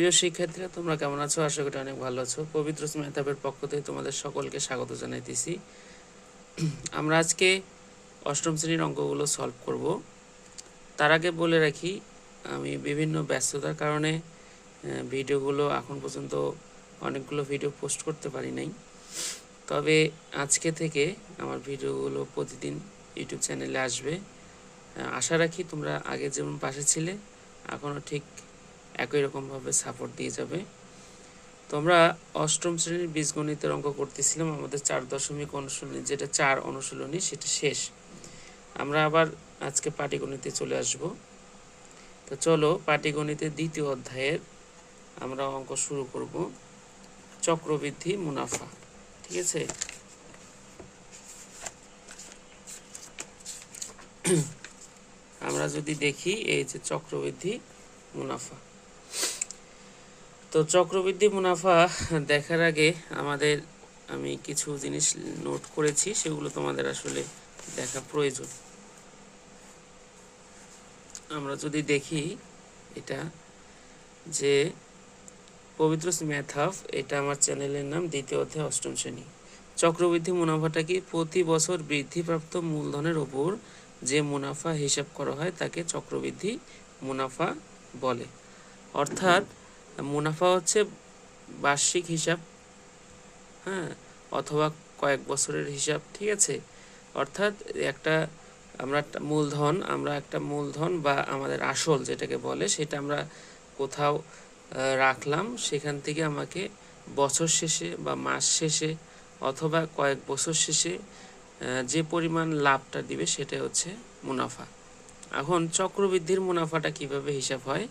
প্রিয় শিক্ষার্থীরা, তোমরা কেমন আছো? আশা করি অনেক ভালো আছো। পবিত্র মেহতাবের পক্ষ থেকে তোমাদের সকলকে স্বাগত জানাইতেছি। আমরা আজকে অষ্টম শ্রেণীর অঙ্কগুলো সলভ করব। তার আগে বলে রাখি, আমি বিভিন্ন ব্যস্ততার কারণে ভিডিওগুলো এখন পর্যন্ত অনেকগুলো ভিডিও পোস্ট করতে পারি নাই। তবে আজকে থেকে আমার ভিডিওগুলো প্রতিদিন ইউটিউব চ্যানেলে আসবে। আশা রাখি তোমরা আগে যেমন পাশে ছিলে এখনও ঠিক একই রকমভাবে সাপোর্ট দিয়ে যাবে। তোমরা অষ্টম শ্রেণীর বীজগণিতের অঙ্ক করতেছিলাম, আমাদের 4.0 অনুশীলনী, যেটা 4 অনুশীলনী সেটা শেষ। আমরা আবার আজকে পাটিগণিতে চলে আসব। তো চলো, পাটিগণিতের দ্বিতীয় অধ্যায়ের আমরা অঙ্ক শুরু করব। চক্রবৃদ্ধি মুনাফা। ঠিক আছে, আমরা যদি দেখি এই যে চক্রবৃদ্ধি মুনাফা। তো চক্রবৃদ্ধি মুনাফা দেখার আগে আমি কিছু জিনিস নোট করেছি, সেগুলো তোমাদের আসলে দেখা প্রয়োজন। আমরা যদি দেখি এটা যে পবিত্র ম্যাথ, এটা আমার চ্যানেলের নাম, দ্বিতীয় অধ্যায় অষ্টম শ্রেণী। চক্রবৃদ্ধি মুনাফাটা কি? প্রতি বছর বৃদ্ধিপ্রাপ্ত মূলধনের ওপর যে মুনাফা হিসাব করা হয় তাকে চক্রবৃদ্ধি মুনাফা বলে। অর্থাৎ মুনাফা হচ্ছে বার্ষিক হিসাব, হ্যাঁ, অথবা কয়েক বছরের হিসাব। ঠিক আছে, অর্থাৎ একটা মূলধন বা আমাদের আসল যেটাকে বলে, সেটা আমরা কোথাও রাখলাম, সেখান থেকে আমাকে বছর শেষে বা মাস শেষে অথবা কয়েক বছর শেষে যে পরিমাণ লাভটা দিবে সেটা হচ্ছে মুনাফা। এখন চক্রবৃদ্ধির মুনাফাটা কিভাবে হিসাব হয়?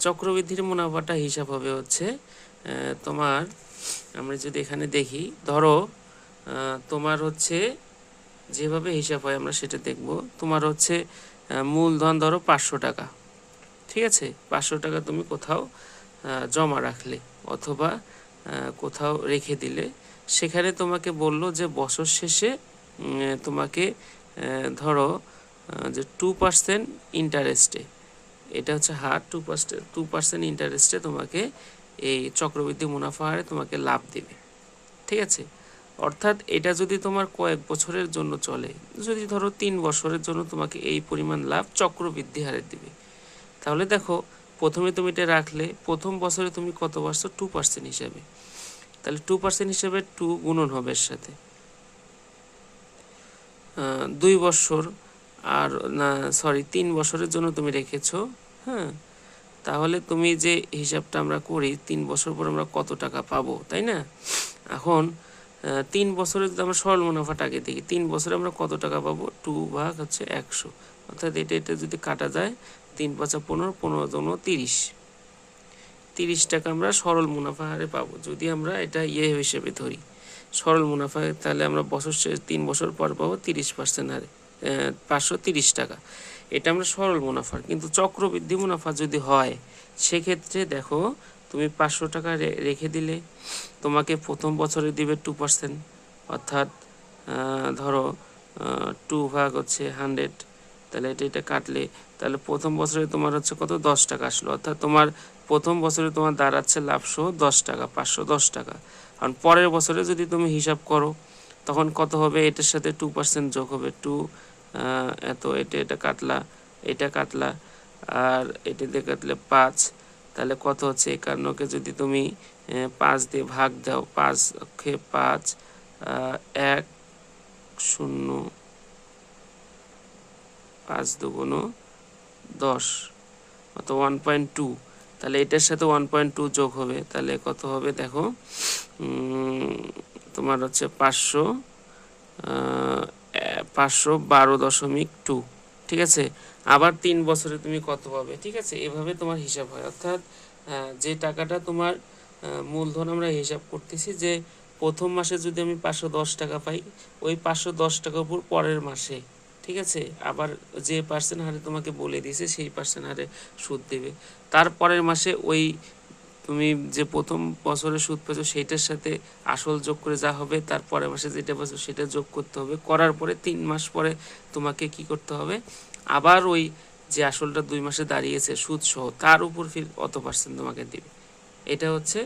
চক্রবৃদ্ধির মুনাফাটা হিসাব হবে হচ্ছে তোমার, আমরা যদি এখানে দেখি, ধরো তোমার হচ্ছে যেভাবে হিসাব হয় আমরা সেটা দেখব। তোমার হচ্ছে মূলধন ধরো 500 টাকা। ঠিক আছে, 500 টাকা তুমি কোথাও জমা রাখলে অথবা কোথাও রেখে দিলে, সেখানে তোমাকে বললো যে বছর শেষে তোমাকে ধরো যে 2% ইন্টারেস্টে, এটা হচ্ছে হার, 2% ইন্টারেস্টে তোমাকে এই চক্রবৃদ্ধি মুনাফা হারে তোমাকে লাভ দেবে। ঠিক আছে, অর্থাৎ এটা যদি তোমার কয়েক বছরের জন্য চলে, যদি ধরো 3 বছরের জন্য তোমাকে এই পরিমাণ লাভ চক্রবৃদ্ধি হারে দিবে, তাহলে দেখো প্রথমে তুমি এটা রাখলে, প্রথম বছরে তুমি কত পারছো? 2% হিসাবে। তাহলে 2% হিসাবে 2 গুণন হবে এর সাথে 2 বছর, আর না সরি 3 বছরের জন্য তুমি রেখেছো। হ্যাঁ, তাহলে তুমি যে হিসাবটা আমরা করি 3 বছর পর আমরা কত টাকা পাবো, তাই না? এখন 3 বছরে যদি আমরা সরল মুনাফাটা আগে দেখি, 3 বছরে আমরা কত টাকা পাবো? 2 ভাগ হচ্ছে 100, অর্থাৎ এটা যদি কাটা যায় 3 5 15, 15 দুগুণ 30 টাকা আমরা সরল মুনাফা হারে পাবো। যদি আমরা এটা হিসেবে ধরি সরল মুনাফা, তাহলে আমরা বছর শেষে 3 বছর পর পাবো 30% হারে 530 টাকা। এটা আমরা সরল মুনাফার। কিন্তু চক্রবৃদ্ধি মুনাফা যদি হয়, সেক্ষেত্রে দেখো তুমি 500 টাকা রেখে দিলে, তোমাকে প্রথম বছরে দিবে 2%, অর্থাৎ ধরো 2 ভাগ হচ্ছে 100, তাহলে এটা কাটলে তাহলে প্রথম বছরে তোমার হচ্ছে কত? 10 টাকা আসলো, অর্থাৎ তোমার প্রথম বছরে তোমার দাঁড়াচ্ছে লাভসহ 10 টাকা, 510 টাকা। কারণ পরের বছরে যদি তুমি হিসাব করো তখন কত হবে? এটার সাথে 2% যোগ হবে, 2 এটা কাটলা, আর এটা দিয়ে কাটলে 5, তাহলে কত হচ্ছে? 51কে যদি তুমি 5 দিয়ে ভাগ দাও, 5 5 1 0 5 দুগুণ 10, অত 1.2, তাহলে এটার সাথে 1.2 যোগ হবে, তাহলে কত হবে? দেখো তোমার হচ্ছে 512.2। ঠিক আছে, আবার 3 বছরে তুমি কত পাবে? ঠিক আছে, এভাবে তোমার হিসাব হয়। অর্থাৎ যে টাকাটা তোমার মূলধন আমরা হিসাব করতেছি, যে প্রথম মাসে যদি আমি 510 টাকা পাই, ওই 510 টাকার উপর পরের মাসে, ঠিক আছে, আবার যে পার্সেন্ট হারে তোমাকে বলে দিয়েছে সেই পার্সেন্ট হারে সুদ দেবে। তারপরের মাসে ওই তুমি যে প্রথম বছরে সুদ পেয়েছো সেইটার সাথে আসল যোগ করে যা হবে, তারপরের মাসে যেটা পেয়েছো সেটা যোগ করতে হবে। করার পরে 3 মাস পরে তোমাকে কি করতে হবে? আবার ওই যে আসলটা 2 মাসে দাঁড়িয়েছে সুদ সহ তার উপর ফির অত পার্সেন্ট তোমাকে দিবে। এটা হচ্ছে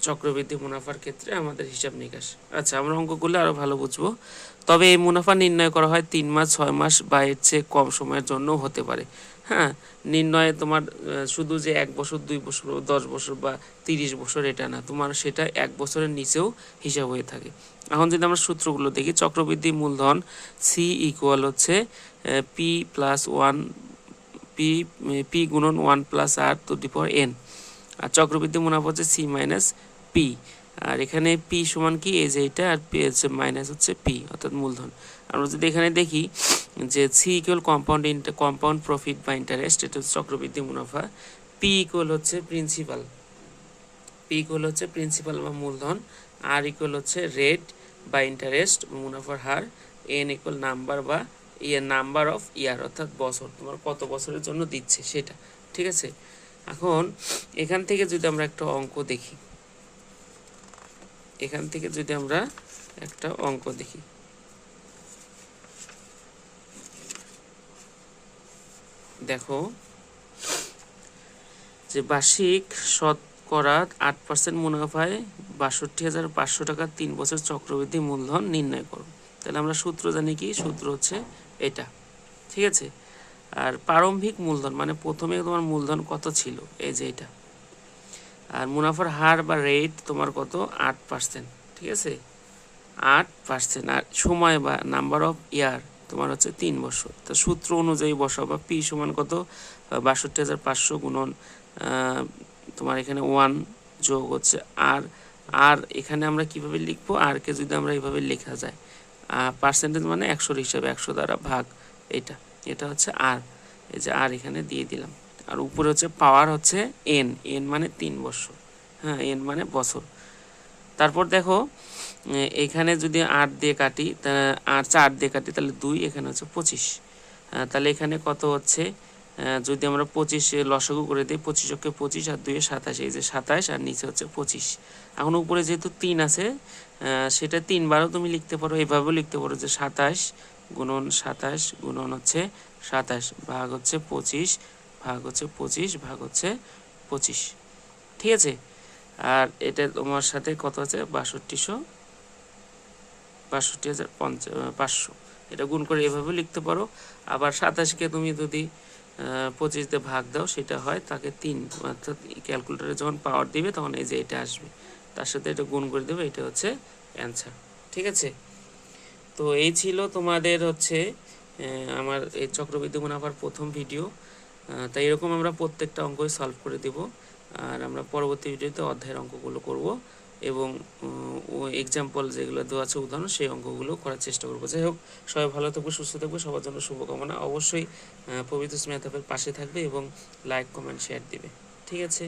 চক্রবৃদ্ধি মুনাফার ক্ষেত্রে আমাদের হিসাব নিকাশ। আচ্ছা, আমরা অঙ্কগুলো আরও ভালো বুঝবো। তবে এই মুনাফা নির্ণয় করা হয় 3 মাস, 6 মাস বা এর চেয়ে কম সময়ের জন্যও হতে পারে। হ্যাঁ, নির্ণয়ে তোমার শুধু যে 1 বছর, 2 বছর, 10 বছর বা 30 বছর এটা না, তোমার সেটা 1 বছরের নিচেও হিসাব হয়ে থাকে। এখন যদি আমরা সূত্রগুলো দেখি, চক্রবৃদ্ধি মূলধন সি ইকুয়াল হচ্ছে পি প্লাস ওয়ান পি গুণন 1 plus R to the power N. আর চক্রবৃদ্ধি মুনাফা হচ্ছে সি মাইনাস পি। আর এখানে পি সমান কি, এই যে এটা, আর পি হচ্ছে মাইনাস হচ্ছে পি অর্থাৎ মূলধন। আমরা যদি এখানে দেখি যে সি ইকুয়াল কম্পাউন্ড প্রফিট বা ইন্টারেস্ট, এটা হচ্ছে চক্রবৃদ্ধি মুনাফা। পি ইকুয়াল হচ্ছে প্রিন্সিপাল বা মূলধন। আর ইকুয়াল হচ্ছে রেট বা ইন্টারেস্ট মুনাফার হার। এন ইকুয়াল নাম্বার অফ ইয়ার অর্থাৎ বছর, তোমার কত বছরের জন্য দিচ্ছে সেটা। ঠিক আছে, এখন এখান থেকে যদি আমরা একটা অঙ্ক দেখি, দেখো যে বার্ষিক শতকরা 8% মুনাফায় ৬২,৫০০ টাকা 3 বছর চক্রবৃদ্ধি মূলধন নির্ণয় করো। তাহলে আমরা সূত্র জানি কি, সূত্র হচ্ছে এটা। ঠিক আছে, আর প্রারম্ভিক মূলধন মানে প্রথমে তোমার মূলধন কত ছিল, এই যে এটা। আর মুনাফার হার বা রেট তোমার কত, 8%। ঠিক আছে, 8%। আর সময় বা নাম্বার অফ ইয়ার তোমার হচ্ছে 3 বছর। তো সূত্র অনুযায়ী বসাবা পি সমান কত, ৬২,৫০০ গুণন তোমার এখানে 1 যোগ হচ্ছে আর। আর এখানে আমরা কিভাবে লিখবো, আর কে যদি আমরা এইভাবে লেখা যায়, পার্সেন্টেজ মানে 100 হিসাবে 100 দ্বারা ভাগ, এটা হচ্ছে আর। এই যে আর এখানে দিয়ে দিলাম। আর উপরে হচ্ছে পাওয়ার হচ্ছে এন মানে 3 বছর। হ্যাঁ, এন মানে বছর। তারপর দেখো এখানে যদি 8 দিয়ে কাটি, 4 দিয়ে কাটি, তাহলে 2, এখানে হচ্ছে 25। তাহলে এখানে কত হচ্ছে, যদি আমরা 25 লসাগু করে দিই, 25 × 25 আর 2 = 27, এই যে 27 আর নিচে হচ্ছে 25। এখন উপরে যেহেতু 3 আছে, সেটা 3 বারও তুমি লিখতে পারো, এভাবেও লিখতে পারো যে 27 গুণন 27 গুণন হচ্ছে 27 ভাগ হচ্ছে 25 ভাগ হচ্ছে 25 ভাগ হচ্ছে 25। ঠিক আছে, আর এটা তোমার সাথে কত আছে, ৬২,৫০০। এটা গুণ করে এভাবে লিখতে পারো। আবার 27কে তুমি যদি 25 দিয়ে ভাগ দাও, সেটা হয় তাকে 3, অর্থাৎ ক্যালকুলেটারে যখন পাওয়ার দিবে তখন এই যে এটা আসবে, তার সাথে এটা গুণ করে দেবে, এটা হচ্ছে অ্যান্সার। ঠিক আছে, তো এই ছিল তোমাদের হচ্ছে আমার এই চক্রবৃদ্ধি মুনাফার প্রথম ভিডিও। তাই এরকম আমরা প্রত্যেকটা অঙ্কই সলভ করে দেব। আর আমরা পরবর্তী ভিডিওতে অধ্যায়ের অঙ্কগুলো করব এবং এক্সাম্পল যেগুলো দেওয়া আছে উদাহরণ, সেই অঙ্কগুলো করার চেষ্টা করব। যাই হোক, সবাই ভালো থাকবে, সুস্থ থাকবে, সবার জন্য শুভকামনা। অবশ্যই পবিত্র স্নেহ পাশে থাকবে এবং লাইক, কমেন্ট, শেয়ার দিবে। ঠিক আছে।